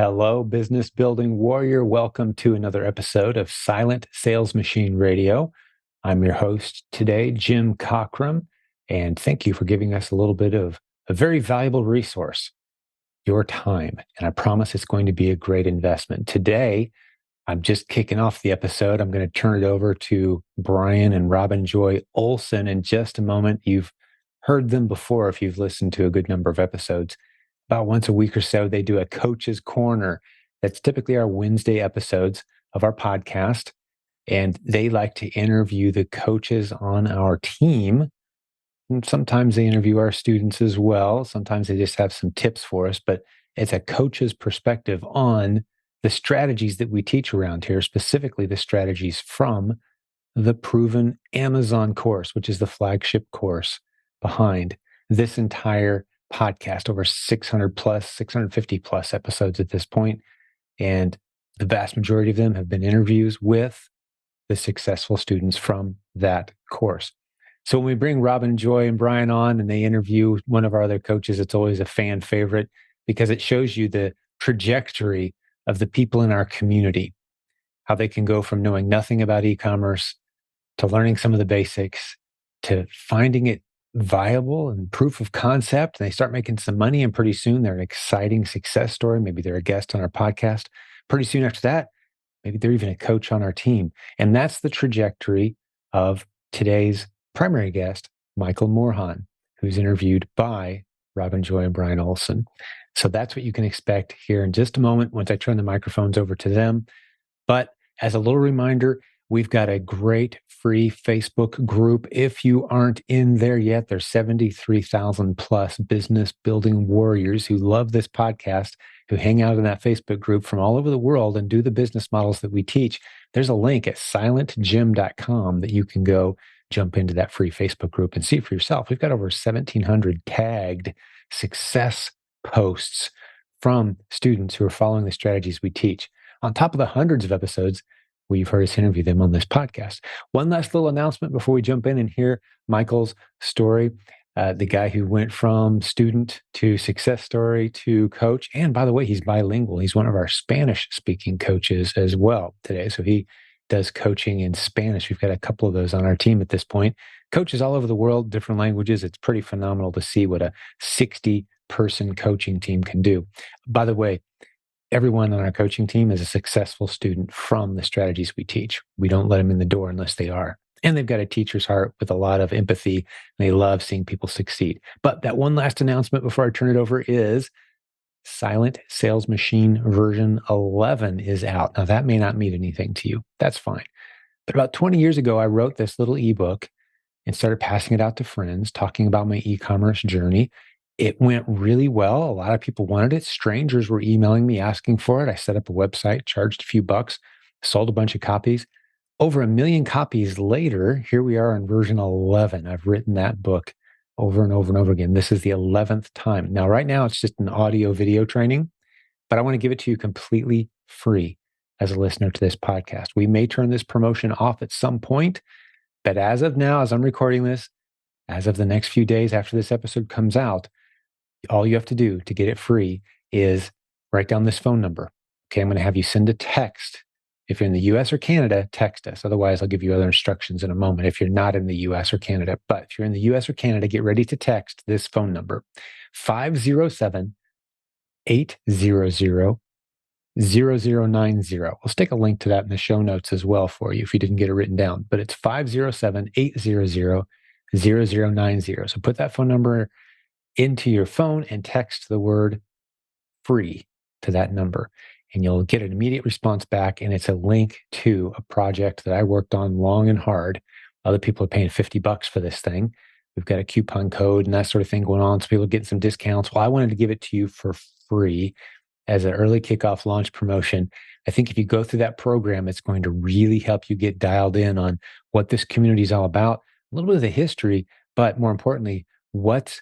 Hello, business building warrior. Welcome to another episode of Silent Sales Machine Radio. I'm your host today, Jim Cockrum, and thank you for giving us a little bit of a very valuable resource, your time. And I promise it's going to be a great investment. Today, I'm just kicking off the episode. I'm going to turn it over to Brian and Robin Joy Olson in just a moment. You've heard them before if you've listened to a good number of episodes. About once a week or so, they do a coach's corner. That's typically our Wednesday episodes of our podcast. And they like to interview the coaches on our team. And sometimes they interview our students as well. Sometimes they just have some tips for us, but it's a coach's perspective on the strategies that we teach around here, specifically the strategies from the proven Amazon course, which is the flagship course behind this entire podcast, over 600 plus, 650 plus episodes at this point. And the vast majority of them have been interviews with the successful students from that course. So when we bring Robin, Joy, and Brian on and they interview one of our other coaches, it's always a fan favorite because it shows you the trajectory of the people in our community, how they can go from knowing nothing about e-commerce to learning some of the basics to finding it viable and proof of concept. And they start making some money, and pretty soon they're an exciting success story. Maybe they're a guest on our podcast. Pretty soon after that, maybe they're even a coach on our team. And that's the trajectory of today's primary guest, Michael Morejon, who's interviewed by Robin Joy and Brian Olson. So that's what you can expect here in just a moment once I turn the microphones over to them. But as a little reminder, we've got a great free Facebook group. If you aren't in there yet, there's 73,000 plus business building warriors who love this podcast, who hang out in that Facebook group from all over the world and do the business models that we teach. There's a link at silentjimdotcom that you can go jump into that free Facebook group and see for yourself. We've got over 1,700 tagged success posts from students who are following the strategies we teach, on top of the hundreds of episodes where you've heard us interview them on this podcast. One last little announcement before we jump in and hear Michael's story, the guy who went from student to success story to coach. And by the way, he's bilingual. He's one of our Spanish-speaking coaches as well today. So he does coaching in Spanish. We've got a couple of those on our team at this point. Coaches all over the world, different languages. It's pretty phenomenal to see what a 60-person coaching team can do. By the way, everyone on our coaching team is a successful student from the strategies we teach. We don't let them in the door unless they are. And they've got a teacher's heart with a lot of empathy, and they love seeing people succeed. But that one last announcement before I turn it over is Silent Sales Machine version 11 is out. Now, that may not mean anything to you. That's fine. But about 20 years ago, I wrote this little ebook and started passing it out to friends, talking about my e-commerce journey. It went really well. A lot of people wanted it. Strangers were emailing me asking for it. I set up a website, charged a few bucks, sold a bunch of copies. Over 1 million copies later, here we are in version 11. I've written that book over and over and over again. This is the 11th time. Now, right now, it's just an audio video training, but I want to give it to you completely free as a listener to this podcast. We may turn this promotion off at some point, but as of now, as I'm recording this, as of the next few days after this episode comes out, all you have to do to get it free is write down this phone number. Okay, I'm going to have you send a text. If you're in the US or Canada, text us. Otherwise, I'll give you other instructions in a moment if you're not in the US or Canada. But if you're in the US or Canada, get ready to text this phone number, 507-800-0090. We'll stick a link to that in the show notes as well for you if you didn't get it written down. But it's 507-800-0090. So put that phone number into your phone and text the word free to that number, and you'll get an immediate response back. And it's a link to a project that I worked on long and hard. Other people are paying $50 for this thing. We've got a coupon code and that sort of thing going on. So people are getting some discounts. Well, I wanted to give it to you for free as an early kickoff launch promotion. I think if you go through that program, it's going to really help you get dialed in on what this community is all about, a little bit of the history, but more importantly, what's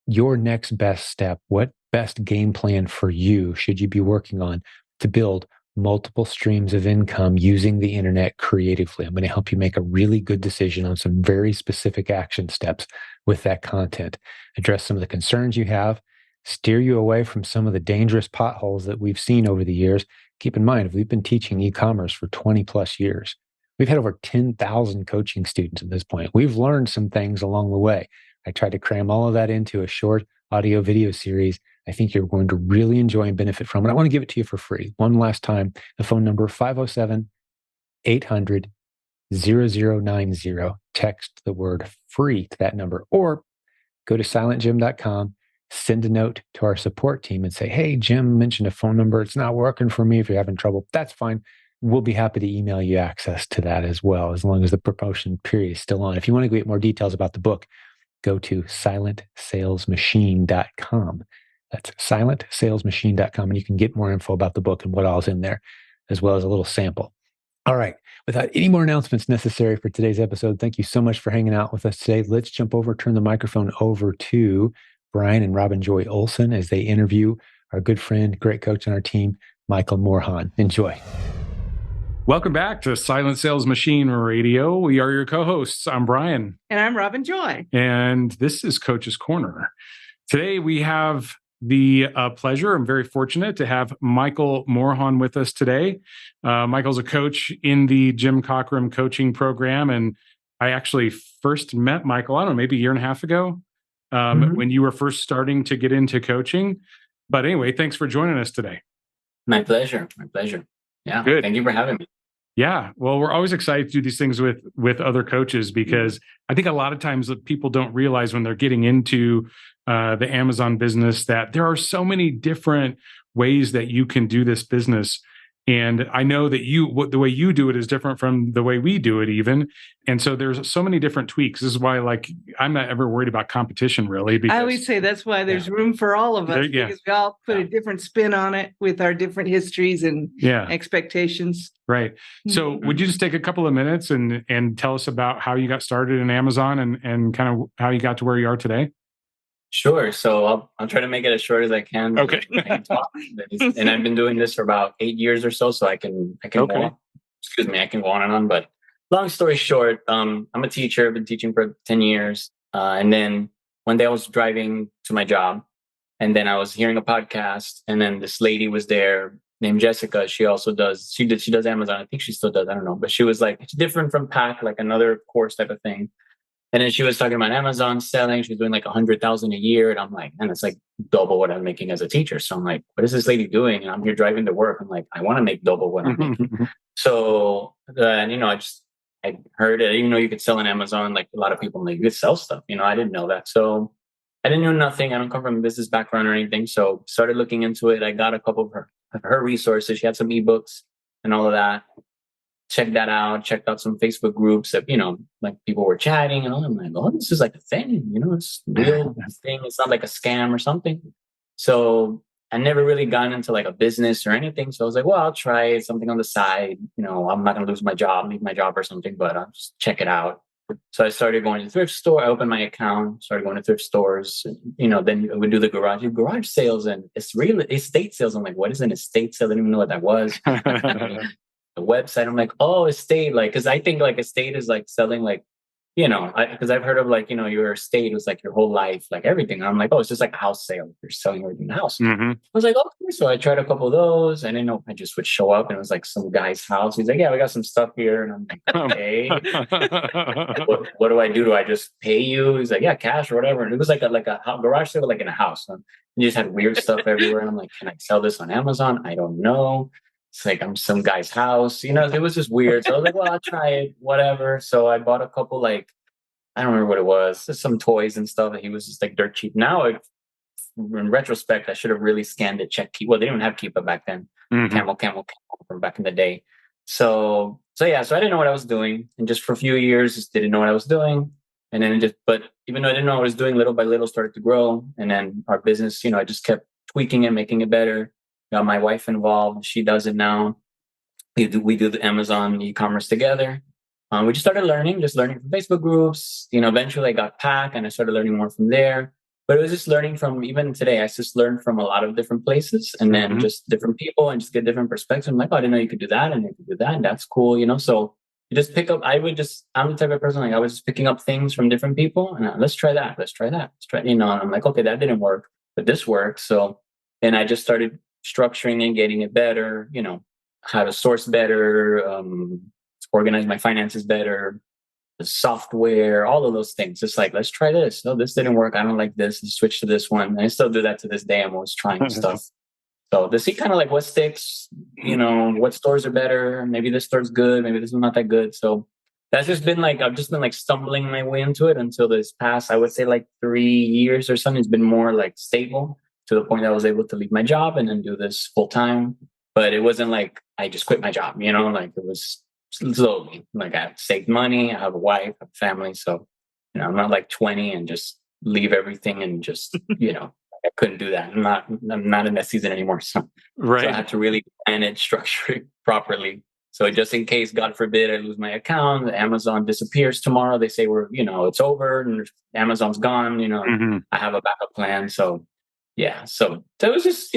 your next best step, what best game plan for you should you be working on to build multiple streams of income using the internet creatively. I'm going to help you make a really good decision on some very specific action steps with that content, address some of the concerns you have, steer you away from some of the dangerous potholes that we've seen over the years. Keep in mind, we've been teaching e-commerce for 20 plus years. We've had over 10,000 coaching students at this point. We've learned some things along the way. I tried to cram all of that into a short audio video series I think you're going to really enjoy and benefit from. And I want to give it to you for free. One last time, the phone number 507 800 0090. Text the word free to that number, or go to silentjim.com, send a note to our support team and say, hey, Jim mentioned a phone number. It's not working for me. If you're having trouble, that's fine. We'll be happy to email you access to that as well, as long as the promotion period is still on. If you want to get more details about the book, go to silentsalesmachine.com. That's silentsalesmachine.com, and you can get more info about the book and what all's in there, as well as a little sample. All right. Without any more announcements necessary for today's episode, thank you so much for hanging out with us today. Let's jump over, turn the microphone over to Brian and Robin Joy Olson as they interview our good friend, great coach on our team, Michael Morejon. Enjoy. Welcome back to Silent Sales Machine Radio. We are your co-hosts. I'm Brian. And I'm Robin Joy. And this is Coach's Corner. Today we have the pleasure, I'm very fortunate to have Michael Morejon with us today. Michael's a coach in the Jim Cockrum coaching program. And I actually first met Michael, I don't know, maybe a year and a half ago, when you were first starting to get into coaching. But anyway, thanks for joining us today. My pleasure. Yeah, good. Thank you for having me. Yeah, well, we're always excited to do these things with other coaches, because I think a lot of times that people don't realize when they're getting into the Amazon business that there are so many different ways that you can do this business. And I know that the way you do it is different from the way we do it even. And so there's so many different tweaks. This is why, like, I'm not ever worried about competition, really. Because, I always say that's why there's room for all of us, because we all put a different spin on it with our different histories and expectations. Right. So would you just take a couple of minutes and tell us about how you got started in Amazon and kind of how you got to where you are today? Sure. So I'll try to make it as short as I can. Okay. I can talk. And I've been doing this for about 8 years or so. So I can I can go on and on. But long story short, I'm a teacher. I've been teaching for 10 years. And then one day I was driving to my job, and then I was hearing a podcast, and then this lady was there named Jessica. She does Amazon. I think she still does. I don't know. But she was like, it's different from Pack, like another course type of thing. And then she was talking about Amazon selling. She was doing like 100,000 a year. And I'm like, man, that's like double what I'm making as a teacher. So I'm like, what is this lady doing? And I'm here driving to work. I'm like, I want to make double what I'm making. So, and I heard it, even though you could sell on Amazon, like a lot of people, like, you could sell stuff. I didn't know that. So I didn't know nothing. I don't come from a business background or anything. So started looking into it. I got a couple of her resources. She had some ebooks and all of that. Checked that out, checked out some Facebook groups that, like people were chatting, and all. I'm like, oh, this is like a thing, it's a real thing. It's not like a scam or something. So I never really gotten into like a business or anything. So I was like, well, I'll try something on the side. I'm not going to leave my job or something, but I'll just check it out. So I started going to thrift store. I opened my account, started going to thrift stores. Then we do the garage sales, and it's real estate sales. I'm like, what is an estate sale? I didn't even know what that was. The website, I'm like, oh, estate, like, because I think like estate is like selling, like, because I've heard of like, your estate was like your whole life, like everything. And I'm like, oh, it's just like a house sale. You're selling everything in the house. I was like, okay. So I tried a couple of those. I didn't know I just would show up, and it was like some guy's house. He's like, yeah, we got some stuff here. And I'm like, okay. what do I do? Do I just pay you? He's like, yeah, cash or whatever. And it was like a garage sale, like in a house. And you just had weird stuff everywhere. And I'm like, can I sell this on Amazon? I don't know. It's like I'm some guy's house, it was just weird. So I was like, well, I'll try it, whatever. So I bought a couple, like, I don't remember what it was, just some toys and stuff. And he was just like dirt cheap. Now, in retrospect, I should have really scanned it, checked Keep. Well, they didn't have Keepa back then. Camel from back in the day. So I didn't know what I was doing. And just for a few years, just didn't know what I was doing. And then but even though I didn't know what I was doing, little by little started to grow. And then our business, I just kept tweaking it, making it better. Got my wife involved. She does it now. We do the Amazon e-commerce together. We just started learning from Facebook groups. Eventually I got Pack, and I started learning more from there. But it was just learning from, even today, I just learned from a lot of different places, and then just different people, and just get different perspectives. I'm like, oh, I didn't know you could do that, and you could do that, and that's cool, So you just pick up. I'm the type of person, like, I was just picking up things from different people, and let's try that. And I'm like, okay, that didn't work. but this works. So, and I just started structuring and getting it better, how to source better, organize my finances better, the software, all of those things. It's like, let's try this. No, this didn't work. I don't like this. Let's switch to this one. And I still do that to this day. I'm always trying stuff. So to see kind of like what sticks, what stores are better. Maybe this store's good. Maybe this is not that good. So that's just been like, I've just been like stumbling my way into it until this past, I would say like 3 years or something. It's been more like stable to the point that I was able to leave my job and then do this full time. But it wasn't like I just quit my job, like it was slowly. Like I saved money, I have a wife, I have a family. So, I'm not like 20 and just leave everything and just, I couldn't do that. I'm not in that season anymore. So, right. So I had to really plan it, structure it properly. So just in case, God forbid, I lose my account, Amazon disappears tomorrow. They say it's over and Amazon's gone, I have a backup plan. So yeah. So that was just,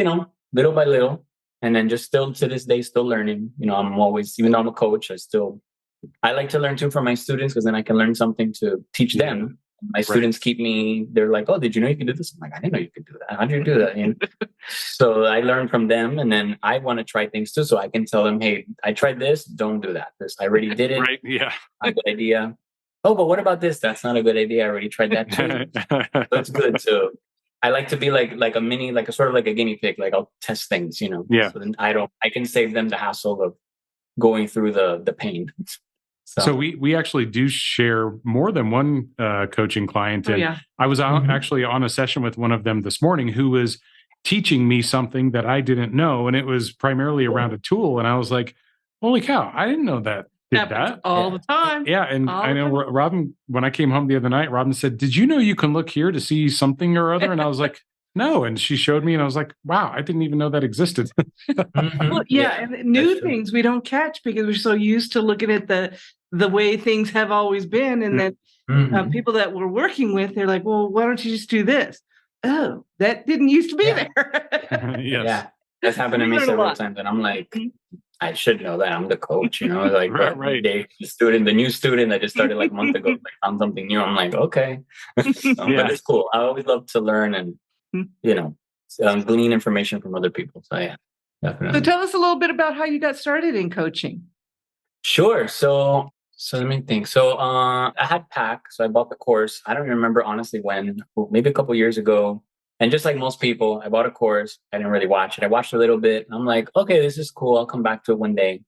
little by little. And then just still to this day, still learning. I'm always, even though I'm a coach, I like to learn too from my students because then I can learn something to teach them. My students keep me, they're like, oh, did you know you could do this? I'm like, I didn't know you could do that. How did you do that? So I learn from them and then I want to try things too. So I can tell them, hey, I tried this. Don't do that. I already did it. Right. Yeah. A good idea. Oh, but what about this? That's not a good idea. I already tried that too. So it's good. So I like to be like a mini, like a sort of like a guinea pig. Like I'll test things, Yeah. So then I can save them the hassle of going through the pain. So we actually do share more than one coaching client. And I was actually on a session with one of them this morning who was teaching me something that I didn't know. And it was primarily around a tool. And I was like, holy cow, I didn't know that. Did that all the time. Yeah. And I know Robin, when I came home the other night, Robin said, did you know you can look here to see something or other? And I was like, no. And she showed me and I was like, wow, I didn't even know that existed. Well, and new things we don't catch because we're so used to looking at the way things have always been. And then people that we're working with, they're like, well, why don't you just do this? Oh, that didn't used to be there. Yes. Yeah. That's happened to me several times. And I'm like, I should know that. I'm the coach, like right. The new student that just started like a month ago, like found something new. I'm like, okay. But it's cool. I always love to learn and, glean information from other people. So yeah, definitely. So tell us a little bit about how you got started in coaching. Sure. So let me think. So I had PAC, so I bought the course. I don't remember honestly when, maybe a couple years ago. And just like most people, I bought a course. I didn't really watch it. I watched a little bit. I'm like, okay, this is cool. I'll come back to it one day.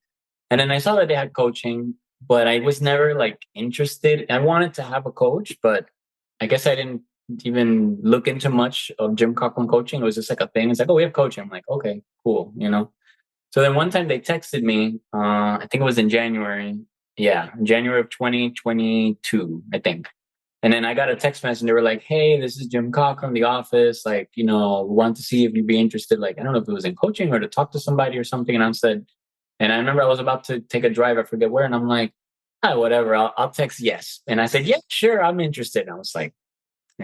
And then I saw that they had coaching, but I was never like interested. I wanted to have a coach, but I guess I didn't even look into much of Jim Cochran coaching. It was just like a thing. It's like, oh, we have coaching. I'm like, okay, cool. So then one time they texted me, I think it was in January. Yeah, January of 2022, I think. And then I got a text message and they were like, hey, this is Jim Cochran, the office. Like, we want to see if you'd be interested. Like, I don't know if it was in coaching or to talk to somebody or something. And I said, and I remember I was about to take a drive. I forget where. And I'm like, whatever, I'll text yes. And I said, yeah, sure, I'm interested. And I was like,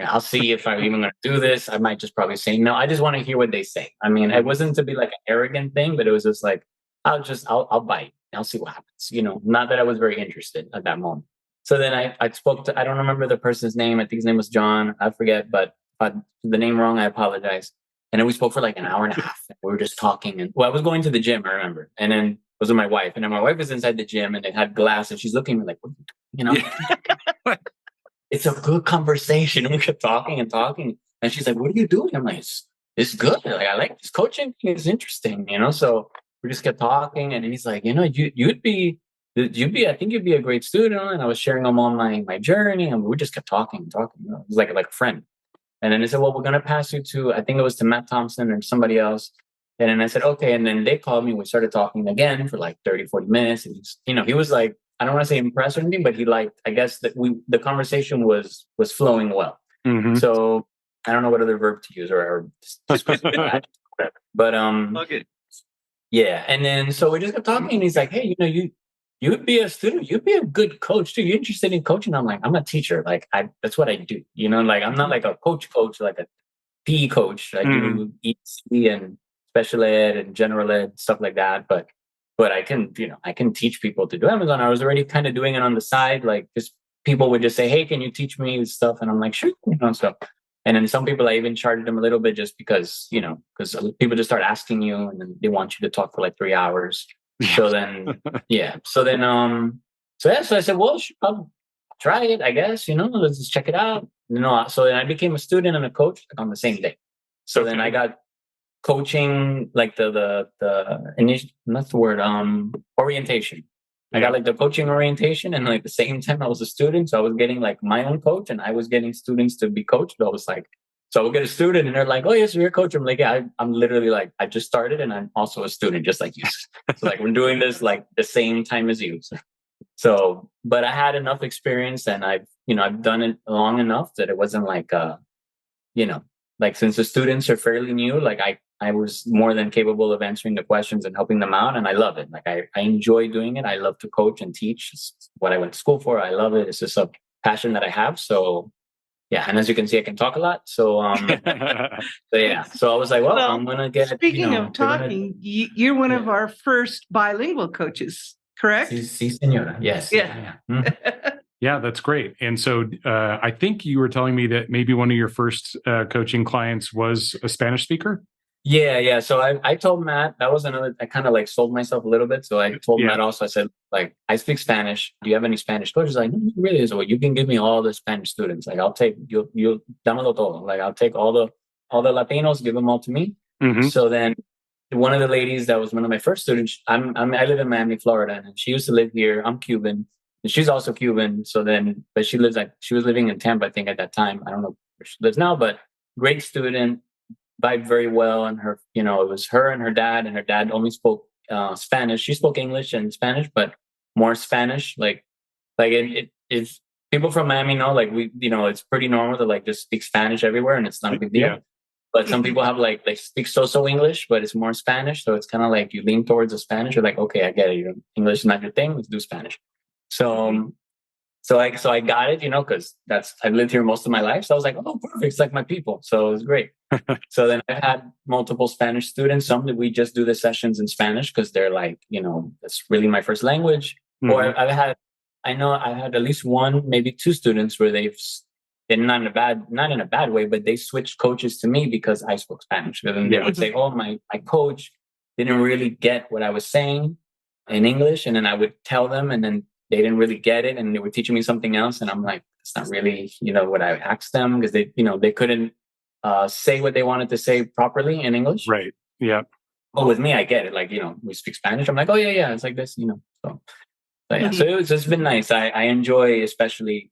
I'll see if I'm even going to do this. I might just probably say no. I just want to hear what they say. I mean, it wasn't to be like an arrogant thing, but it was just like, I'll bite. I'll see what happens. Not that I was very interested at that moment. So then I spoke to, I don't remember the person's name. I think his name was John. I forget, but if I the name wrong, I apologize. And then we spoke for like an hour and a half. We were just talking. And I was going to the gym, I remember. And then it was with my wife. And then my wife was inside the gym and they had glass and she's looking at me like, what are you doing? It's a good conversation. And we kept talking and talking. And she's like, what are you doing? I'm like, it's good. Like, I like this coaching. It's interesting, So we just kept talking. And then he's like, you'd be, I think you'd be a great student. And I was sharing them on my journey. And we just kept talking and talking. It was like a friend. And then they said, well, we're going to pass you to, I think it was to Matt Thompson or somebody else. And then I said, okay. And then they called me. We started talking again for like 30, 40 minutes. And he was like, I don't want to say impressed or anything, but he liked, I guess that the conversation was flowing well. Mm-hmm. So I don't know what other verb to use or but okay. Yeah. And then so we just kept talking and he's like, hey, you'd be a student, you'd be a good coach too. You're interested in coaching? I'm like, I'm a teacher. Like that's what I do. Like I'm not like a coach, like a PE coach. I do EC and special ed and general ed, stuff like that. But I can, I can teach people to do Amazon. I was already kind of doing it on the side. Like just people would just say, hey, can you teach me stuff? And I'm like, sure. So And then some people, I even charged them a little bit just because, because people just start asking you and then they want you to talk for like 3 hours. So then, so I said, well, I'll try it, I guess, let's just check it out. So then I became a student and a coach on the same day. So then I got coaching, like the initial, that's the word, orientation. I got like the coaching orientation, and like the same time I was a student. So I was getting like my own coach and I was getting students to be coached. I was like, so I would get a student and they're like, oh, yes, you're a coach. I'm like, yeah, I'm literally like, I just started and I'm also a student just like you. So like we're doing this like the same time as you. So, but I had enough experience and I've done it long enough that it wasn't like, like since the students are fairly new, like I was more than capable of answering the questions and helping them out. And I love it. Like I enjoy doing it. I love to coach and teach. It's what I went to school for. I love it. It's just a passion that I have. So yeah. And as you can see, I can talk a lot. So, so yeah. So I was like, well, I'm going to get, speaking of talking, you're one of our first bilingual coaches, correct? Sí, señora. Yes. Yeah. Yeah, that's great. And so I think you were telling me that maybe one of your first coaching clients was a Spanish speaker. Yeah. So I told Matt, that was another, I kind of like sold myself a little bit. So I told Matt also, I said, like, I speak Spanish. Do you have any Spanish coaches? Like, no, really? So you can give me all the Spanish students. Like, I'll take, you'll dámelo todo. Like, I'll take all the Latinos, give them all to me. Mm-hmm. So then one of the ladies that was one of my first students, I live in Miami, Florida, and she used to live here. I'm Cuban. And she's also Cuban. So then, but she was living in Tampa, I think at that time. I don't know where she lives now, but great student, vibed very well. And her, it was her and her dad only spoke Spanish. She spoke English and Spanish, but more Spanish. Like it's people from Miami know, like it's pretty normal to like just speak Spanish everywhere and it's not a big deal. Yeah. But some people have like they speak so English, but it's more Spanish. So it's kind of like you lean towards the Spanish. You're like, okay, I get it. English is not your thing. Let's do Spanish. So I got it, because I've lived here most of my life. So I was like, oh, perfect. It's like my people. So it was great. So then I had multiple Spanish students. Some that we just do the sessions in Spanish because they're like, that's really my first language. Mm-hmm. Or I had at least one, maybe two students where they're not in a bad way, but they switched coaches to me because I spoke Spanish. And then they would say, oh, my coach didn't really get what I was saying in English. And then I would tell them, and then they didn't really get it, and they were teaching me something else. And I'm like, it's not really, what I asked them, because they couldn't say what they wanted to say properly in English. Right. Yeah. But with me, I get it. Like, we speak Spanish. I'm like, oh yeah, it's like this, So yeah. So it's been nice. I enjoy,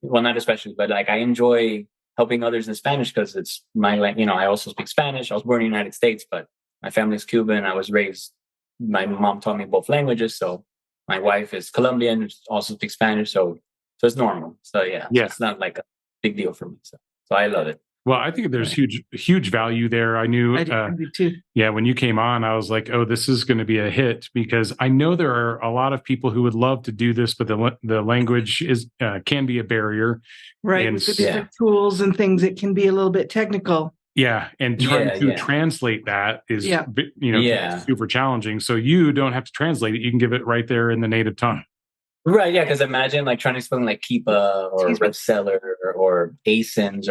not especially, but like I enjoy helping others in Spanish because it's my language. I also speak Spanish. I was born in the United States, but my family's Cuban. I was raised. My mom taught me both languages, so. My wife is Colombian, also speaks Spanish, so it's normal. So yeah. It's not like a big deal for me. So I love it. Well, I think there's huge value there. I knew, I do too. Yeah, when you came on, I was like, oh, this is going to be a hit, because I know there are a lot of people who would love to do this, but the language can be a barrier. Right, with the different tools and things, it can be a little bit technical. Yeah, and trying to translate that is super challenging. So you don't have to translate it; you can give it right there in the native tongue. Right? Yeah, because imagine like trying to explain like Keepa or Bestseller or ASINs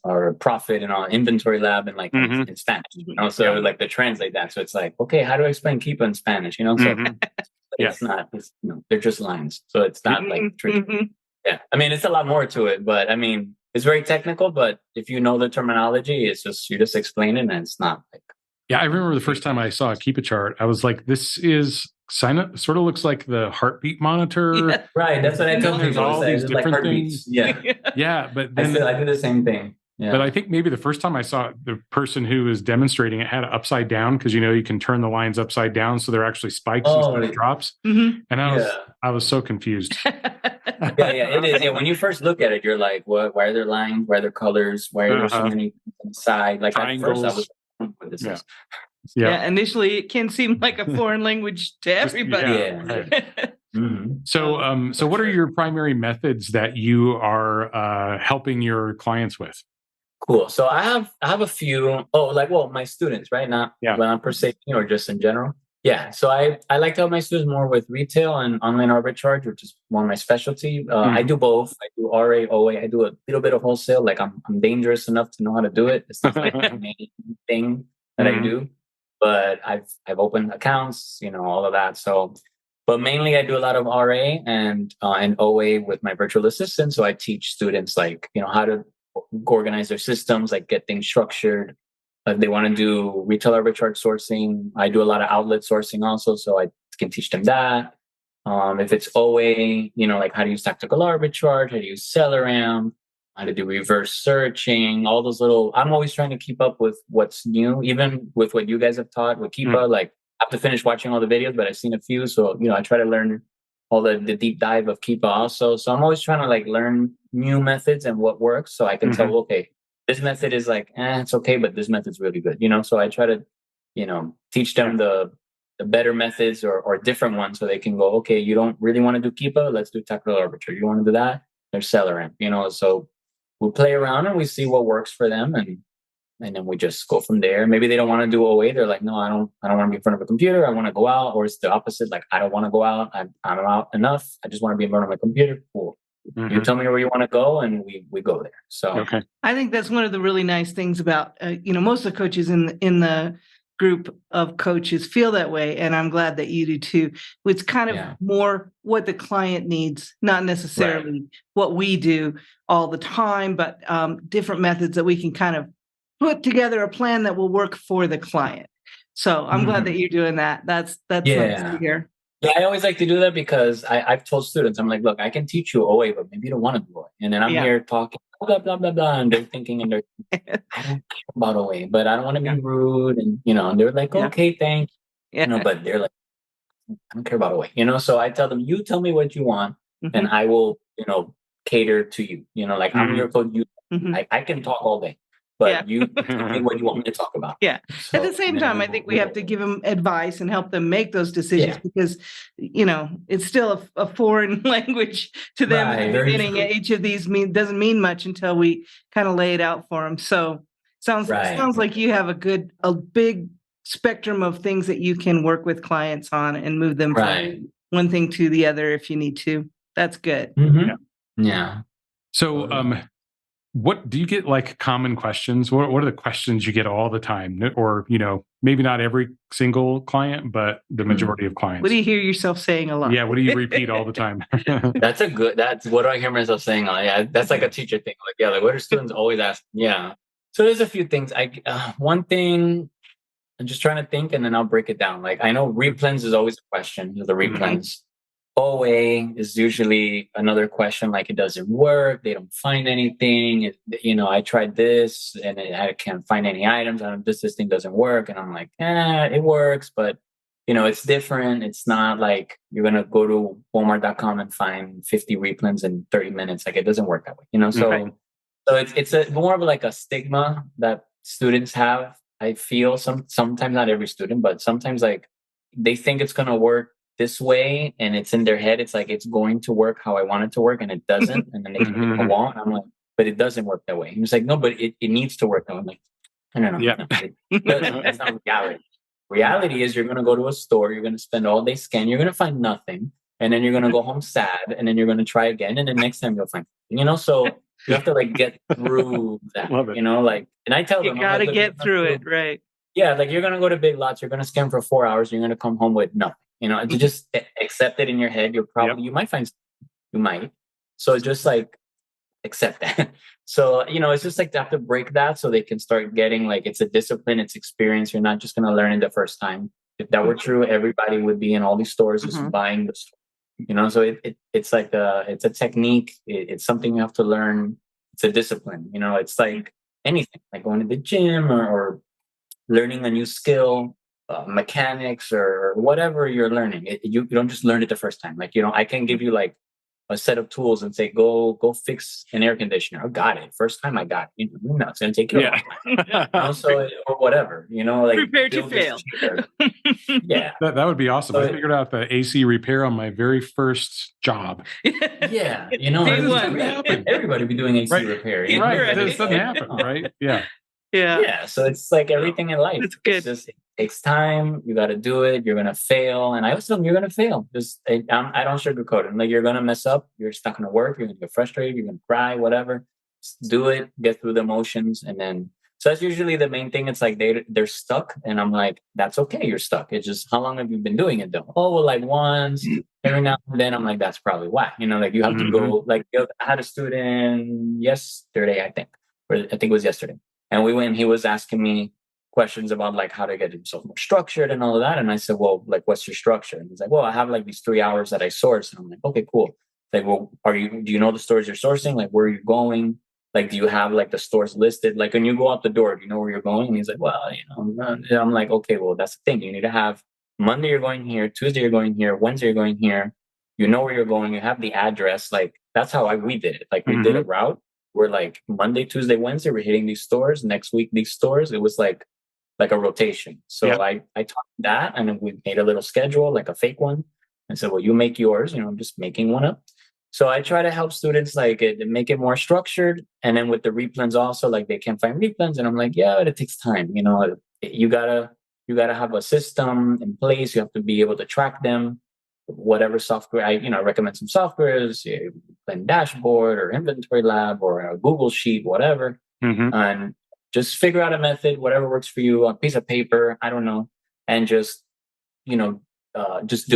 or Profit and Inventory Lab and like in Spanish. So like to translate that, so it's like, okay, how do I explain Keepa in Spanish? So it's not. They're just lines, so it's not like tricky. Yeah, I mean, it's a lot more to it, but I mean. It's very technical, but if you know the terminology, you just explain it, and it's not like. Yeah, I remember the first time I saw a Keepa chart, I was like, "This is sort of looks like the heartbeat monitor." Yeah. Right, that's what I tell people. All these different like things. Yeah, but then I do the same thing. Yeah. But I think maybe the first time I saw it, the person who was demonstrating it had it upside down, because you can turn the lines upside down, so they're actually spikes instead of drops. Mm-hmm. And I was so confused. It is. Yeah, when you first look at it, you're like, "What? Why are there lines? Why are there colors? Why are there so many inside?" Like triangles. At first, I was what this is. Yeah, initially it can seem like a foreign language to everybody. Mm-hmm. So what are your primary methods that you are helping your clients with? Cool. So I have a few. My students, right? Not per se, or just in general. Yeah, so I like to help my students more with retail and online arbitrage, which is more my specialty. I do both. I do RA, OA. I do a little bit of wholesale. Like I'm dangerous enough to know how to do it. It's not like the main thing that I do, but I've opened accounts, all of that. So, but mainly I do a lot of RA and OA with my virtual assistant. So I teach students like how to organize their systems, like get things structured. If they want to do retail arbitrage sourcing, I do a lot of outlet sourcing also, so I can teach them that. If it's OA, like how to use tactical arbitrage, how to use Celeram, how to do reverse searching, all those little. I'm always trying to keep up with what's new, even with what you guys have taught with Keepa. Like I have to finish watching all the videos, but I've seen a few, so I try to learn all the deep dive of Keepa also. So I'm always trying to like learn new methods and what works, so I can tell okay, this method is like, it's okay, but this method's really good, So I try to, teach them the better methods or different ones so they can go, okay, you don't really want to do Keepa, let's do tactical arbitrage. You want to do that? There's Celeram, so we'll play around and we see what works for them and then we just go from there. Maybe they don't want to do OA. They're like, no, I don't want to be in front of a computer. I want to go out. Or it's the opposite. Like, I don't want to go out. I'm out enough. I just want to be in front of my computer. Cool. You tell me where you want to go and we go there. So I think that's one of the really nice things about, most of the coaches in the group of coaches feel that way. And I'm glad that you do too. It's kind of more what the client needs, not necessarily what we do all the time, but different methods that we can kind of put together a plan that will work for the client. So I'm glad that you're doing that. That's nice to hear. Yeah, I always like to do that because I've told students, I'm like, look, I can teach you OA, but maybe you don't want to do OA. And then I'm here talking, blah, blah, blah, blah. And they're thinking, I don't care about OA, but I don't want to be rude. And, and they're like, okay, thank you. But they're like, I don't care about OA, So I tell them, you tell me what you want and I will, cater to you. Like I'm your coach. I can talk all day. But you tell me what you want me to talk about. Yeah. So, at the same time, I think we have to give them advice and help them make those decisions because, it's still a foreign language to them in the beginning. Each of these doesn't mean much until we kind of lay it out for them. So sounds like you have a big spectrum of things that you can work with clients on and move them from one thing to the other if you need to. That's good. Yeah. So, what do you get like common questions? What are the questions you get all the time? Or, maybe not every single client, but the majority of clients. What do you hear yourself saying a lot? Yeah. What do you repeat all the time? That's what do I hear myself saying? That's like a teacher thing. Like what are students always asking? Yeah. So there's a few things. One thing I'm just trying to think and then I'll break it down. Like I know replens is always a question, the replens. OA is usually another question, like it doesn't work. They don't find anything. I tried this and I can't find any items. This thing doesn't work. And I'm like, it works, but it's different. It's not like you're going to go to Walmart.com and find 50 replens in 30 minutes. Like it doesn't work that way, So it's more of like a stigma that students have. I feel sometimes not every student, but sometimes like they think it's going to work this way and it's in their head. It's like, it's going to work how I want it to work and it doesn't. And then they go on. I'm like, but it doesn't work that way. He was like, no, but it needs to work that way. I'm like, I don't know. Yeah. No, that's not reality. Reality is you're going to go to a store. You're going to spend all day scanning. You're going to find nothing. And then you're going to go home sad. And then you're going to try again. And then next time you'll find something, so you have to like get through that, and I tell them, you got to get through it. Right. Yeah. Like you're going to go to Big Lots. You're going to scan for 4 hours. You're going to come home with nothing. To just accept it in your head, you might find, you might. So just like accept that. So, it's just like they have to break that so they can start getting like, it's a discipline, it's experience. You're not just going to learn it the first time. If that were true, everybody would be in all these stores just buying the store. So it's like it's a technique. It's something you have to learn. It's a discipline. It's like anything, like going to the gym or learning a new skill. Mechanics or whatever you're learning, you don't just learn it the first time. Like I can give you like a set of tools and say go fix an air conditioner. I got it first time. I got it. No, it's gonna take you. Or whatever. Like prepare to fail. Yeah, that would be awesome. I figured out the AC repair on my very first job. Yeah, everybody be doing AC repair. Right, this doesn't happen, right? Yeah. Yeah. So it's like everything in life. It's good. It's takes time. You got to do it. You're going to fail. And I always tell them, you're going to fail. I don't sugarcoat it. I'm like, you're going to mess up. You're just not going to work. You're going to get frustrated. You're going to cry, whatever. Just do it, get through the emotions. And then, so that's usually the main thing. It's like they're stuck. And I'm like, that's okay. You're stuck. It's just, how long have you been doing it though? Oh, well, like once, every now and then. I'm like, that's probably why, like you have to go, like I had a student yesterday, I think it was yesterday. And we went, he was asking me questions about like how to get himself more structured and all of that. And I said, well, like, what's your structure? And he's like, well, I have like these 3 hours that I source. And I'm like, okay, cool. Like, well, do you know the stores you're sourcing? Like, where are you going? Like, do you have like the stores listed? Like, when you go out the door, do you know where you're going? And he's like, well, and I'm like, okay, well, that's the thing. You need to have Monday you're going here, Tuesday you're going here, Wednesday you're going here. You know where you're going. You have the address. Like, that's how we did it. Like, we did a route. We're like Monday, Tuesday, Wednesday, we're hitting these stores. Next week, these stores. It was like a rotation. So I taught that, and then we made a little schedule, like a fake one. I said, well, you make yours. I'm just making one up. So I try to help students like make it more structured. And then with the replens also, like they can't find replens. And I'm like, yeah, but it takes time. You gotta have a system in place. You have to be able to track them. Whatever software, I recommend some softwares, Plan Dashboard or Inventory Lab or a Google Sheet, whatever. And just figure out a method, whatever works for you, a piece of paper, I don't know, and just do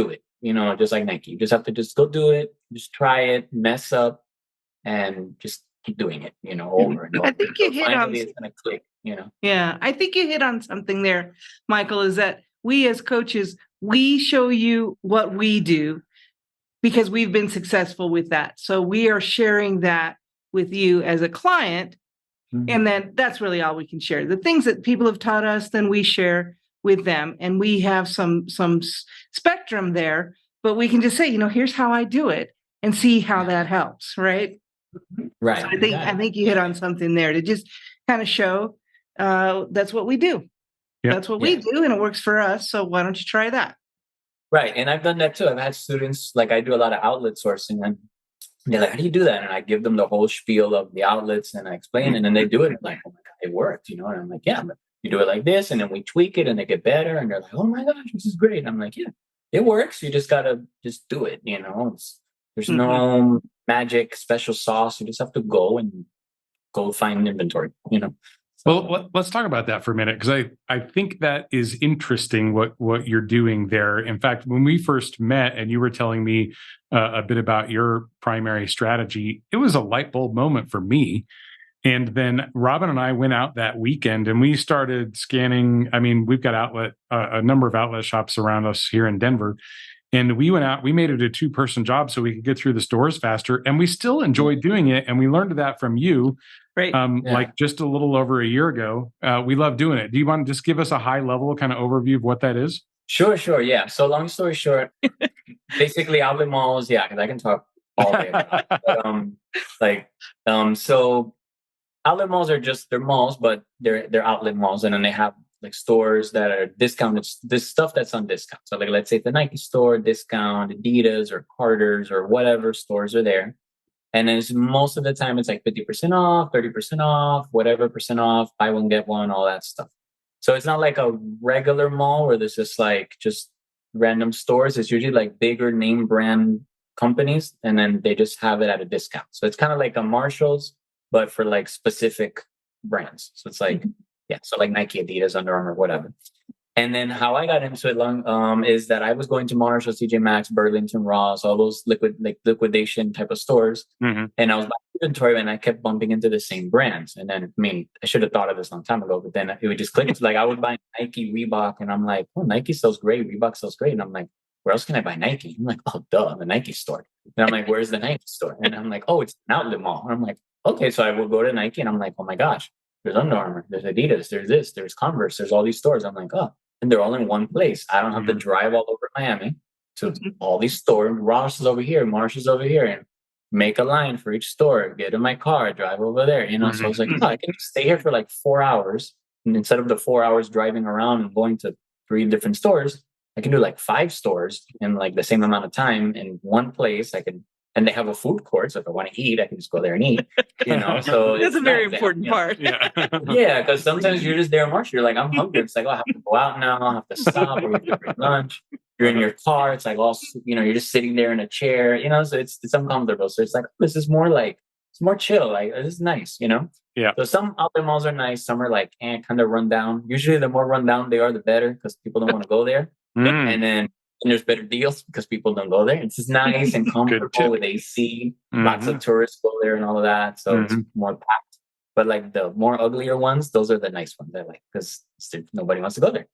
it. Just like Nike, you just have to just go do it, just try it, mess up, and just keep doing it, over and over. I think you hit on. It's gonna click. Yeah, I think you hit on something there, Michael. Is that we as coaches, we show you what we do because we've been successful with that. So we are sharing that with you as a client. And then that's really all we can share. The things that people have taught us, then we share with them. And we have some spectrum there, but we can just say, here's how I do it and see how that helps. Right. Right. So I think you hit on something there to just kind of show that's what we do. Yep. That's what we do, and it works for us. So why don't you try that? Right. And I've done that too. I've had students, like I do a lot of outlet sourcing, and they're like, how do you do that? And I give them the whole spiel of the outlets and I explain it, and they do it. And I'm like, oh my God, it worked, And I'm like, yeah, but you do it like this, and then we tweak it and they get better. And they're like, oh my gosh, this is great. And I'm like, yeah, it works. You just got to just do it. There's no magic special sauce. You just have to go find inventory, Well, let's talk about that for a minute, because I think that is interesting what you're doing there. In fact, when we first met and you were telling me a bit about your primary strategy, it was a light bulb moment for me. And then Robin and I went out that weekend and we started scanning. I mean, we've got a number of outlet shops around us here in Denver. And we went out, we made it a 2-person job so we could get through the stores faster. And we still enjoyed doing it. And we learned that from you. Right. Like just a little over a year ago. We love doing it. Do you want to just give us a high level kind of overview of what that is? Sure. Yeah. So long story short, basically outlet malls. Yeah, because I can talk all day about it. But, so outlet malls they're malls, but they're outlet malls, and then they have like stores that are discounted. This stuff that's on discount. So like, let's say the Nike store discount, Adidas or Carter's or whatever stores are there. And then most of the time it's like 50% off, 30% off, whatever percent off, buy one, get one, all that stuff. So it's not like a regular mall where there's just random stores. It's usually like bigger name brand companies, and then they just have it at a discount. So it's kind of like a Marshall's, but for like specific brands. So it's like, so like Nike, Adidas, Under Armour, whatever. And then how I got into it is that I was going to Marshall, TJ Maxx, Burlington, Ross, all those liquidation type of stores. And I was buying inventory, and I kept bumping into the same brands. And then, I should have thought of this a long time ago, but then it would just click. It's like I would buy Nike, Reebok, and I'm like, oh, Nike sells great, Reebok sells great. And I'm like, where else can I buy Nike? I'm like, oh, duh, the Nike store. And I'm like, where's the Nike store? And I'm like, oh, it's an outlet mall. And I'm like, okay. So I will go to Nike, and I'm like, oh my gosh, there's Under Armour, there's Adidas, there's this, there's Converse, there's all these stores. I'm like, oh. And they're all in one place. I don't have to drive all over Miami to all these stores. Ross is over here, Marshall's over here, and make a line for each store, get in my car, drive over there. So I was like, oh, I can stay here for like 4 hours. And instead of the 4 hours driving around and going to 3 different stores, I can do like 5 stores in like the same amount of time in one place. I can and they have a food court. So if I want to eat, I can just go there and eat, so That's it's a very nice. important part. Yeah. Yeah, because sometimes you're just there in March. You're like, I'm hungry. It's like, oh, I have to go out now. I have to stop, or you have to bring lunch. You're in your car. It's like, you're just sitting there in a chair. So it's uncomfortable. So it's like, this is more like it's more chill. Like this is nice. Yeah. So some outlet malls are nice. Some are like kind of run down. Usually, the more run down they are, the better because people don't want to go there. And then there's better deals because people don't go there. It's just nice and comfortable with AC. Lots of tourists go there and all of that. So it's more packed. But like the more uglier ones, those are the nice ones. I like because nobody wants to go there.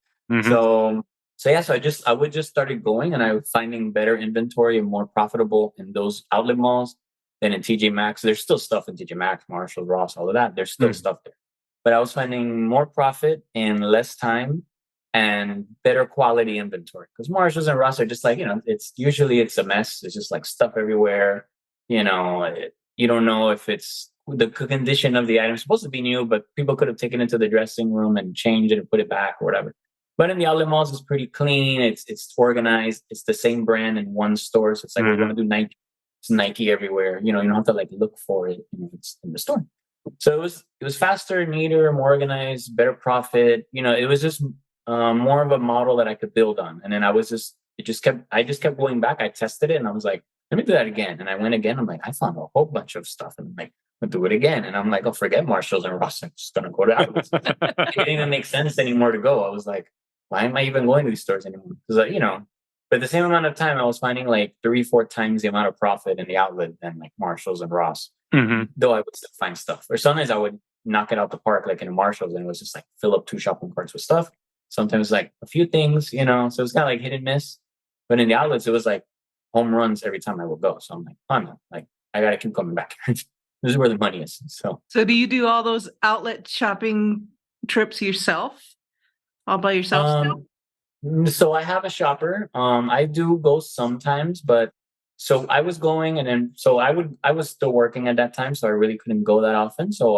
So I would just started going, and I was finding better inventory and more profitable in those outlet malls than in TJ Maxx. There's still stuff in TJ Maxx, Marshalls, Ross, all of that. There's still stuff there. But I was finding more profit in less time and better quality inventory. Because Marshalls and Ross are just like, it's usually a mess. It's just like stuff everywhere. You don't know if it's the condition of the item. It's supposed to be new, but people could have taken it to the dressing room and changed it and put it back or whatever. But in the outlet malls, it's pretty clean. It's organized. It's the same brand in one store. So it's like, we're going to do Nike. It's Nike everywhere. You don't have to like look for it. It's in the store. So it was faster, neater, more organized, better profit. It was just more of a model that I could build on. And then I just kept going back. I tested it and I was like, let me do that again. And I went again. I'm like, I found a whole bunch of stuff. And I'm like, I'll do it again. And I'm like, oh, forget Marshalls and Ross. I'm just going to go to outlets. It didn't even make sense anymore to go. I was like, why am I even going to these stores anymore? Because, but the same amount of time, I was finding like 3-4 times the amount of profit in the outlet than like Marshalls and Ross. Though I would still find stuff. Or sometimes I would knock it out the park, like in a Marshalls, and it was just like fill up 2 shopping carts with stuff. Sometimes like a few things, so it was kind of like hit and miss. But in the outlets, it was like home runs every time I would go. So I'm like, oh no, like I got to keep coming back. This is where the money is. So do you do all those outlet shopping trips yourself? All by yourself still? So I have a shopper. I do go sometimes, but so I was going, and then I was still working at that time, so I really couldn't go that often. So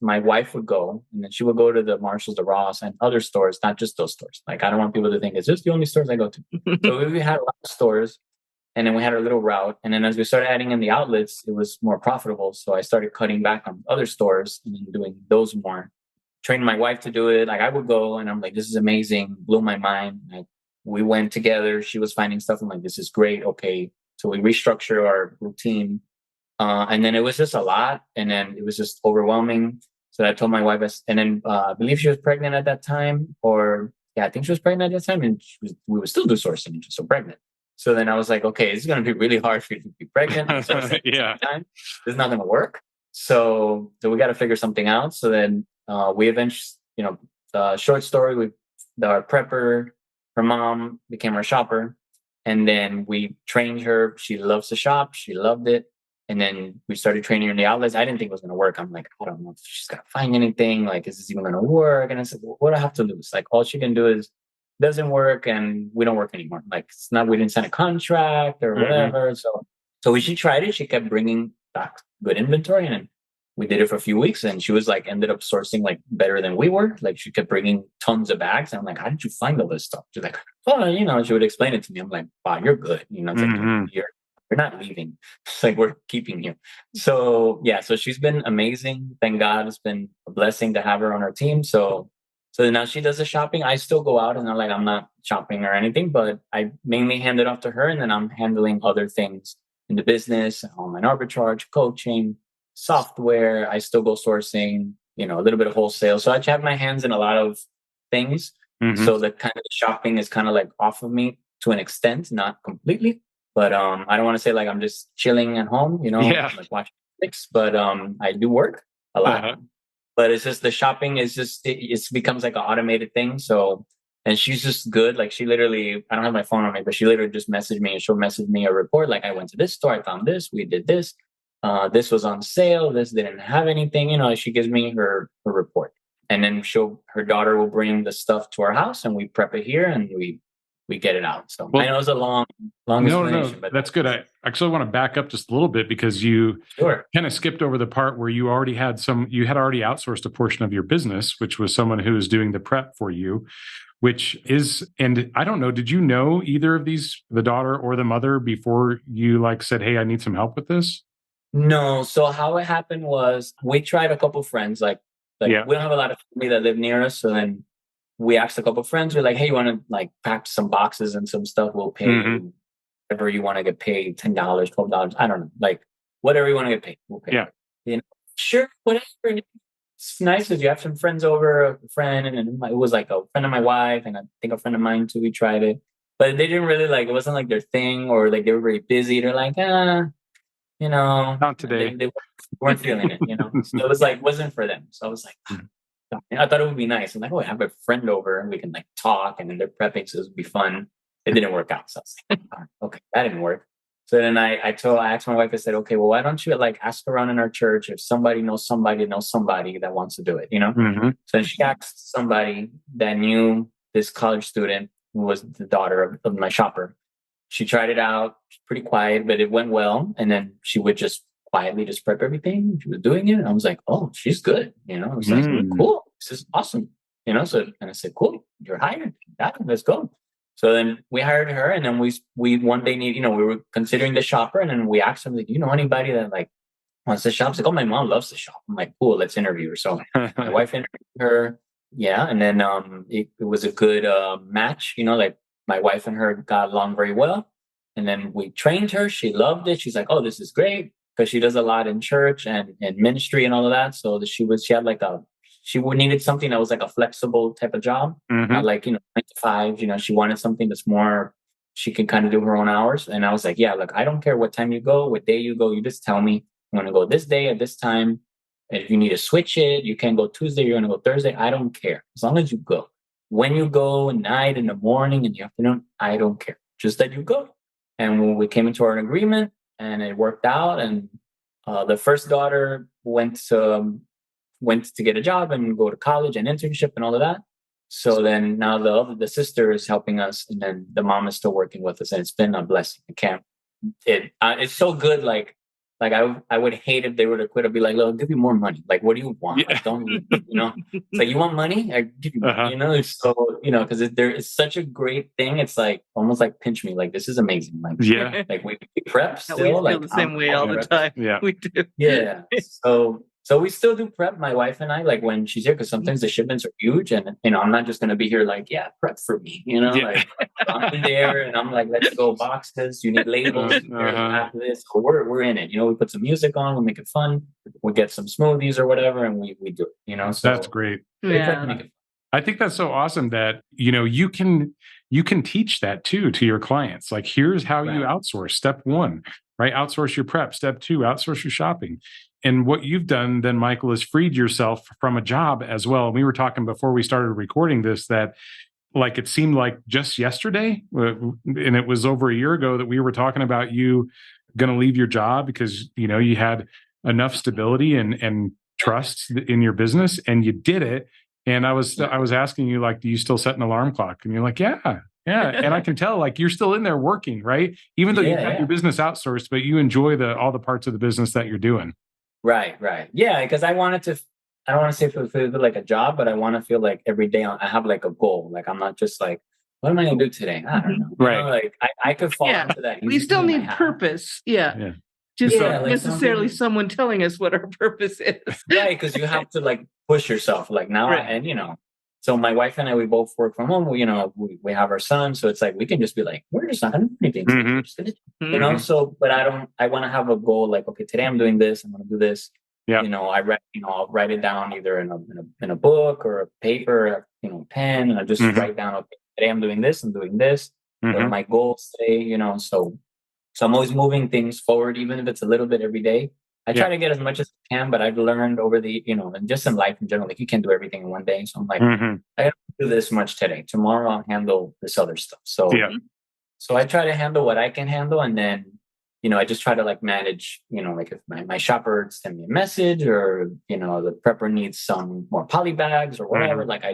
my wife would go, and then she would go to the Marshalls, the Ross, and other stores, not just those stores. Like I don't want people to think it's just the only stores I go to. So we had a lot of stores, and then we had our little route. And then as we started adding in the outlets, it was more profitable. So I started cutting back on other stores and then doing those more. Trained my wife to do it. Like I would go and I'm like, this is amazing. Blew my mind. Like we went together. She was finding stuff. I'm like, this is great. Okay. So we restructured our routine. And then it was just a lot. And then it was just overwhelming. So I told my wife, and then I believe she was pregnant at that time, I think she was pregnant at that time, and we would still do sourcing, and she's so pregnant. So then I was like, okay, this is going to be really hard for you to be pregnant. Yeah. This is not going to work. So we got to figure something out. So then we eventually, short story, our prepper, her mom became our shopper. And then we trained her. She loves to shop. She loved it. And then we started training her in the outlets. I didn't think it was going to work. I'm like, I don't know if she's going to find anything. Like, is this even going to work? And I said, well, what do I have to lose? Like, all she can do is doesn't work and we don't work anymore. Like, it's not, we didn't sign a contract or whatever. So when she tried it, she kept bringing back good inventory. And we did it for a few weeks. And she was like, ended up sourcing like better than we were. Like, she kept bringing tons of bags. And I'm like, how did you find all this stuff? She's like, oh, she would explain it to me. I'm like, wow, you're good. It's like, you're not leaving. It's like, we're keeping you. So yeah, so she's been amazing. Thank God. It's been a blessing to have her on our team. So now she does the shopping. I still go out and I'm not shopping or anything, but I mainly hand it off to her. And then I'm handling other things in the business, online arbitrage, coaching, software. I still go sourcing, a little bit of wholesale. So I have my hands in a lot of things. So the kind of shopping is kind of like off of me to an extent, not completely. But I don't want to say like I'm just chilling at home, like watching Netflix, but I do work a lot. But it's just the shopping is just, it becomes like an automated thing. So, and she's just good. Like she literally, I don't have my phone on me, but she literally just messaged me and she'll message me a report. Like, I went to this store, I found this, we did this. This was on sale. This didn't have anything, she gives me her report. And then her daughter will bring the stuff to our house and we prep it here and we get it out. So I know it's a long explanation. No, but that's good. I actually want to back up just a little bit because you kind of skipped over the part where you already had already outsourced a portion of your business, which was someone who was doing the prep for you. which is, and I don't know, did you know either of these, the daughter or the mother, before you like said, hey, I need some help with this? No. So how it happened was we tried a couple friends, like we don't have a lot of family that live near us. So then we asked a couple friends, we're like, hey, you want to like pack some boxes and some stuff? We'll pay you whatever you want to get paid, $10, $12. I don't know. Like whatever you want to get paid, we'll pay. Yeah. You know, sure, whatever. It's nice because you have some friends over, a friend, and it was like a friend of my wife, and I think a friend of mine too. We tried it, but they didn't really like. It wasn't like their thing, or like they were very busy. They're like, you know, not today. They weren't feeling it, you know. So it was like wasn't for them. So I was like, I thought it would be nice. I'm like, oh, I have a friend over, and we can like talk, and then they're prepping, so it would be fun. It didn't work out, so I was like, okay, that didn't work. So then I asked my wife, I said, okay, well, why don't you like ask around in our church if somebody knows somebody that wants to do it, you know? So then she asked somebody that knew this college student who was the daughter of my shopper. She tried it out, pretty quiet, but it went well. And then she would just quietly just prep everything. She was doing it. And I was like, oh, she's good. You know, I was like, cool, this is awesome. You know, so, and I said, cool, you're hired. Let's go. So then we hired her, and then we one day we were considering the shopper, and then we asked them, like, you know anybody that like wants to shop? She's like, oh, my mom loves to shop. I'm like, cool, let's interview her. So my wife interviewed her, yeah, and then it was a good match. You know, like my wife and her got along very well, and then we trained her. She loved it. She's like, oh, this is great, because she does a lot in church and ministry and all of that. So she had like she needed something that was like a flexible type of job, not like, 9 to 5. She wanted something that's more, she can kind of do her own hours. And I was like, yeah, look, I don't care what time you go, what day you go. You just tell me, I'm going to go this day at this time. And if you need to switch it, you can go Tuesday, you're going to go Thursday. I don't care. As long as you go. When you go at night, in the morning, in the afternoon, I don't care. Just that you go. And when we came into our agreement and it worked out, and the first daughter went to get a job and go to college and internship and all of that. So then now the sister is helping us, and then the mom is still working with us, and it's been a blessing. It's so good. Like I would hate if they were to quit. I'd be like, look, I'll give you more money. Like, what do you want? Like, don't it's like, you want money? I give you money, So, because it's such a great thing. It's like almost like pinch me. Like, this is amazing. Like, like we prep still. We feel like the same way all the time. Yeah, we do. Yeah. So we still do prep, my wife and I, like when she's here, because sometimes the shipments are huge, and I'm not just going to be here like, yeah, prep for me, like I'm in there and I'm like, let's go boxes. You need labels. After this, so we're in it. We put some music on, we make it fun. We get some smoothies or whatever, and we do it. So that's great. Yeah. I think that's so awesome that you can teach that too to your clients. Like, here's how you outsource. Step 1, right? Outsource your prep. Step 2, outsource your shopping. And what you've done then, Michael, is freed yourself from a job as well. And we were talking before we started recording this that, like, it seemed like just yesterday, and it was over a year ago, that we were talking about you going to leave your job because you had enough stability and trust in your business, and you did it. And I was asking you, like, do you still set an alarm clock? And you're like, yeah. And I can tell, like, you're still in there working, right? Even though you've got your business outsourced, but you enjoy all the parts of the business that you're doing. Right. Yeah, because I don't want to say feel like a job, but I want to feel like every day I have like a goal. Like, I'm not just like, what am I going to do today? I don't know. Right. Like I could fall into that. We still need purpose. Yeah. Just not like necessarily someone telling us what our purpose is. Right. Because you have to like push yourself. Like now, so my wife and I, we both work from home. We have our son, so it's like we can just be like, we're just not going to do anything. So, but I want to have a goal. Like, okay, today I'm doing this. I'm going to do this. Yeah. I'll write it down either in a book or a paper, pen, and I just write down, okay, today I'm doing this. I'm doing this. What are my goals today? So I'm always moving things forward, even if it's a little bit every day. I try to get as much as I can, but I've learned over the, and just in life in general, like, you can't do everything in one day. So I'm like, I don't do this much today. Tomorrow I'll handle this other stuff. So, so I try to handle what I can handle. And then, I just try to like manage, like if my shopper send me a message, or, the prepper needs some more poly bags or whatever, like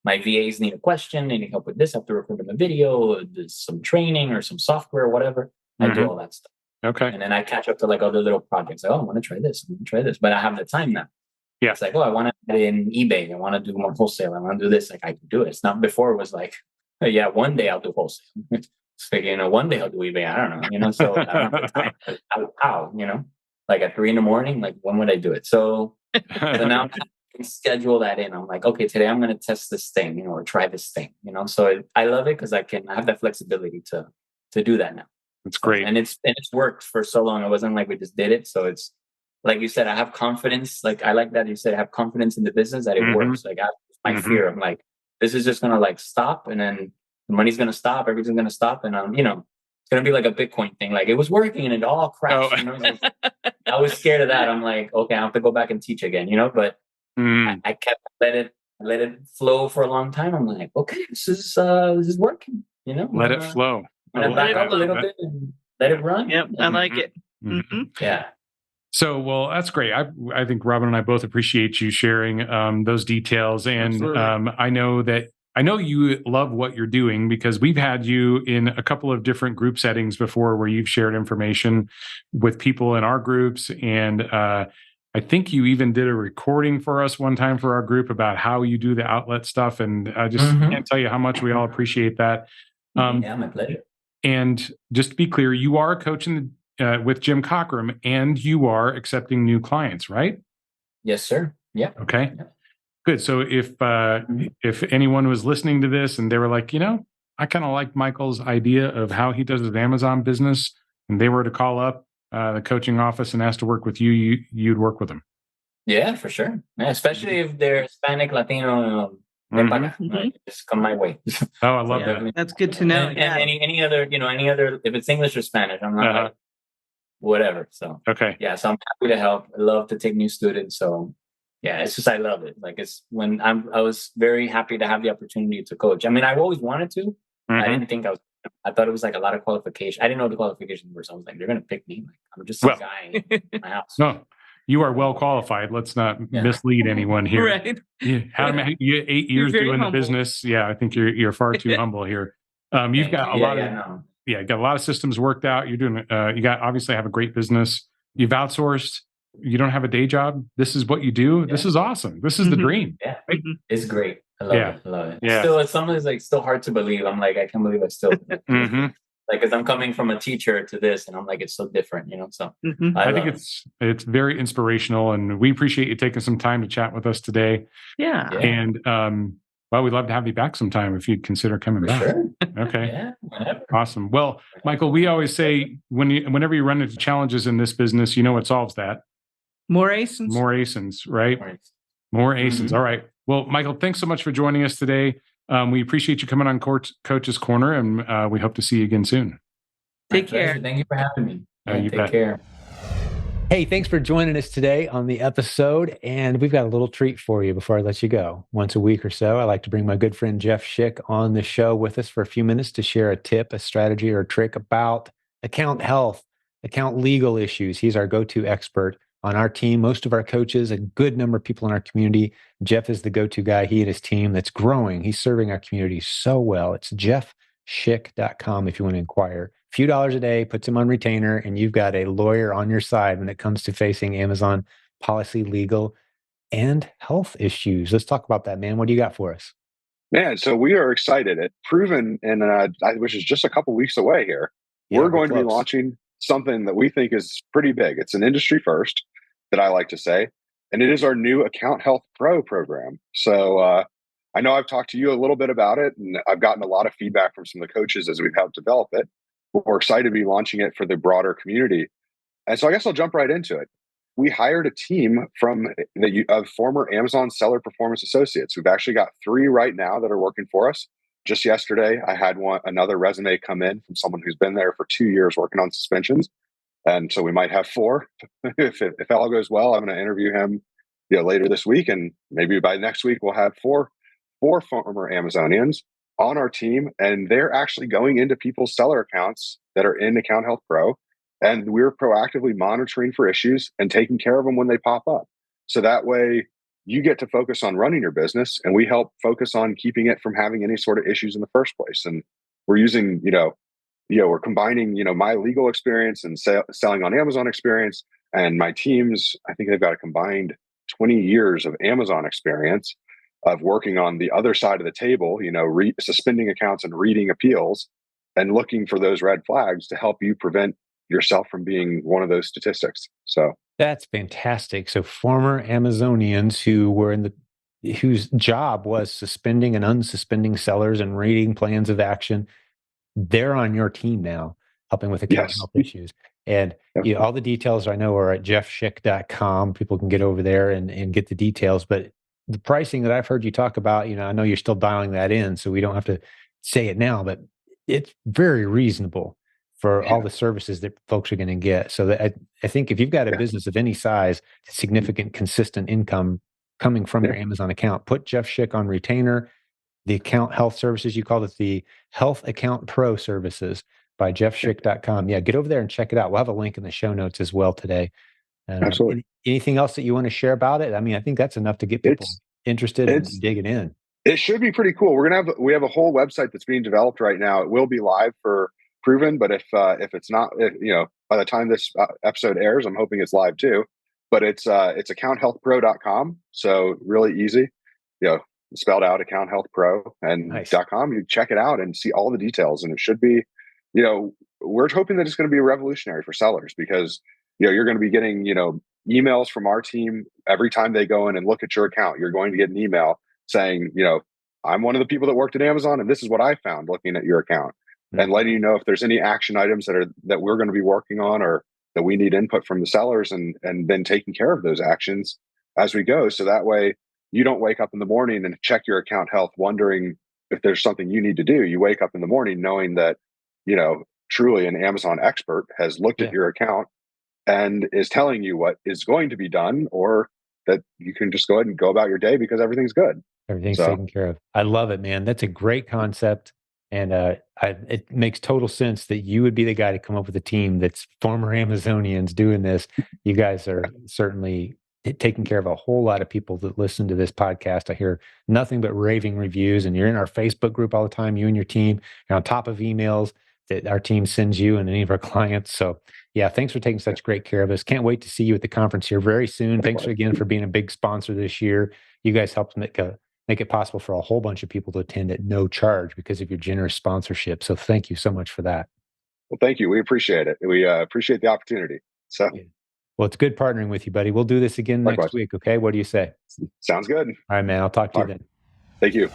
my VAs need a question, they need help with this, I have to record them a video, some training or some software or whatever. I do all that stuff. Okay. And then I catch up to like other little projects. Like, oh, I want to try this. But I have the time now. Yeah. It's like, oh, I want to add in eBay. I want to do more wholesale. I want to do this. Like, I can do it. It's not before it was like, oh, yeah, one day I'll do wholesale. It's like, one day I'll do eBay. I don't know, so I don't have the time. How, like at 3 a.m, like when would I do it? So now I can schedule that in. I'm like, okay, today I'm going to test this thing, or try this thing, so I love it because I have that flexibility to do that now. That's great. And it's worked for so long. It wasn't like we just did it. So it's like you said, I have confidence. Like I like that you said, I have confidence in the business that it works. Like my fear, I'm like, this is just going to like stop, and then the money's going to stop, everything's going to stop. And it's going to be like a Bitcoin thing. Like it was working and it all crashed. I was scared of that. I'm like, okay, I have to go back and teach again, but I kept let it flow for a long time. I'm like, okay, this is working, Let it flow. Back up a little bit and let it run. Yep, I like it. Yeah. So, well, that's great. I think Robin and I both appreciate you sharing those details. And I know you love what you're doing, because we've had you in a couple of different group settings before where you've shared information with people in our groups. And I think you even did a recording for us one time for our group about how you do the outlet stuff. And I just can't tell you how much we all appreciate that. Yeah, my pleasure. And just to be clear, you are a coach with Jim Cockrum, and you are accepting new clients, right? Yes, sir. Yeah. Okay. Yeah. Good. So if anyone was listening to this and they were like, I kind of like Michael's idea of how he does his Amazon business, and they were to call up the coaching office and ask to work with you, you'd work with them. Yeah, for sure. Yeah, especially if they're Hispanic, Latino. Just come my way. Oh, I love that. That's good to know. And any other, if it's English or Spanish, I'm not like whatever. So okay. Yeah, so I'm happy to help. I love to take new students. So yeah, it's just I love it. Like it's when I was very happy to have the opportunity to coach. I mean, I've always wanted to. I didn't think I thought it was like a lot of qualification. I didn't know the qualifications were. So I was like, they're gonna pick me. Like I'm just some guy in my house. No. You are well qualified. Let's not mislead anyone here. Right. You 8 years doing the business. Yeah, I think you're far too humble here. You've got a lot of got a lot of systems worked out. You're doing obviously have a great business. You've outsourced. You don't have a day job. This is what you do. Yeah. This is awesome. This is the dream. Yeah, it's great. I love it. I love it. Yeah. It's sometimes like still hard to believe. I'm like, I can't believe I still like, because I'm coming from a teacher to this, and I'm like, it's so different, So I think it's very inspirational, and we appreciate you taking some time to chat with us today. Yeah. And well, we'd love to have you back sometime if you'd consider coming back. Sure. Okay. Yeah. Whenever. Awesome. Well, Michael, we always say whenever you run into challenges in this business, what solves that? More ASINs. More ASINs, right? More ASINs. All right. Well, Michael, thanks so much for joining us today. We appreciate you coming on Coach's Corner, and we hope to see you again soon. Take care. Thank you for having me. Take care. Hey, thanks for joining us today on the episode. And we've got a little treat for you before I let you go. Once a week or so, I like to bring my good friend Jeff Schick on the show with us for a few minutes to share a tip, a strategy, or a trick about account health, account legal issues. He's our go-to expert on our team. Most of our coaches, a good number of people in our community. Jeff is the go-to guy, he and his team, that's growing. He's serving our community so well. It's jeffschick.com if you want to inquire. A few dollars a day puts him on retainer, and you've got a lawyer on your side when it comes to facing Amazon policy, legal, and health issues. Let's talk about that, man. What do you got for us? Man, so we are excited at Proven, which is just a couple weeks away here. Yeah, we're going to be launching something that we think is pretty big. It's an industry first, that I like to say, and it is our new Account Health Pro program. So I know I've talked to you a little bit about it, and I've gotten a lot of feedback from some of the coaches as we've helped develop it. We're excited to be launching it for the broader community. And so I guess I'll jump right into it. We hired a team of former Amazon seller performance associates. We've actually got 3 right now that are working for us. Just yesterday, I had another resume come in from someone who's been there for 2 years working on suspensions. And so we might have 4. if all goes well, I'm going to interview him later this week. And maybe by next week, we'll have four former Amazonians on our team. And they're actually going into people's seller accounts that are in Account Health Pro. And we're proactively monitoring for issues and taking care of them when they pop up. So that way you get to focus on running your business, and we help focus on keeping it from having any sort of issues in the first place. And we're using, we're combining, my legal experience and selling on Amazon experience, and my teams, I think they've got a combined 20 years of Amazon experience of working on the other side of the table, suspending accounts and reading appeals and looking for those red flags to help you prevent yourself from being one of those statistics. So that's fantastic. So former Amazonians whose job was suspending and unsuspending sellers and reading plans of action, they're on your team now, helping with account yes. health issues. And all the details I know are at jeffschick.com. People can get over there and get the details. But the pricing that I've heard you talk about, I know you're still dialing that in, so we don't have to say it now, but it's very reasonable for all the services that folks are going to get. So that I think if you've got a business of any size, significant, consistent income coming from your Amazon account, put Jeff Schick on retainer. The account health services, you called it the Health Account Pro services by jeffschick.com. Yeah, get over there and check it out. We'll have a link in the show notes as well today. And absolutely. Anything else that you want to share about it? I mean, I think that's enough to get people interested and digging in. It should be pretty cool. We have a whole website that's being developed right now. It will be live for Proven, but if it's not, by the time this episode airs, I'm hoping it's live too. But it's accounthealthpro.com. So really easy, spelled out Account Health Pro and Nice. .com. You check it out and see all the details. And it should be, we're hoping that it's going to be revolutionary for sellers because, you're going to be getting, emails from our team every time they go in and look at your account. You're going to get an email saying, I'm one of the people that worked at Amazon and this is what I found looking at your account, and letting you know if there's any action items that we're going to be working on or that we need input from the sellers, and then taking care of those actions as we go. So that way you don't wake up in the morning and check your account health wondering if there's something you need to do. You wake up in the morning knowing that, truly an Amazon expert has looked at your account and is telling you what is going to be done, or that you can just go ahead and go about your day because everything's good. Everything's taken care of. I love it, man. That's a great concept. And it makes total sense that you would be the guy to come up with a team that's former Amazonians doing this. You guys are certainly taking care of a whole lot of people that listen to this podcast. I hear nothing but raving reviews, and you're in our Facebook group all the time, you and your team. You're on top of emails that our team sends you and any of our clients. So yeah, thanks for taking such great care of us. Can't wait to see you at the conference here very soon. Thanks again for being a big sponsor this year. You guys helped make it possible for a whole bunch of people to attend at no charge because of your generous sponsorship. So thank you so much for that. Well, thank you. We appreciate it. We appreciate the opportunity. So, well, it's good partnering with you, buddy. We'll do this again next week. Okay. What do you say? Sounds good. All right, man. I'll talk to you then. Thank you.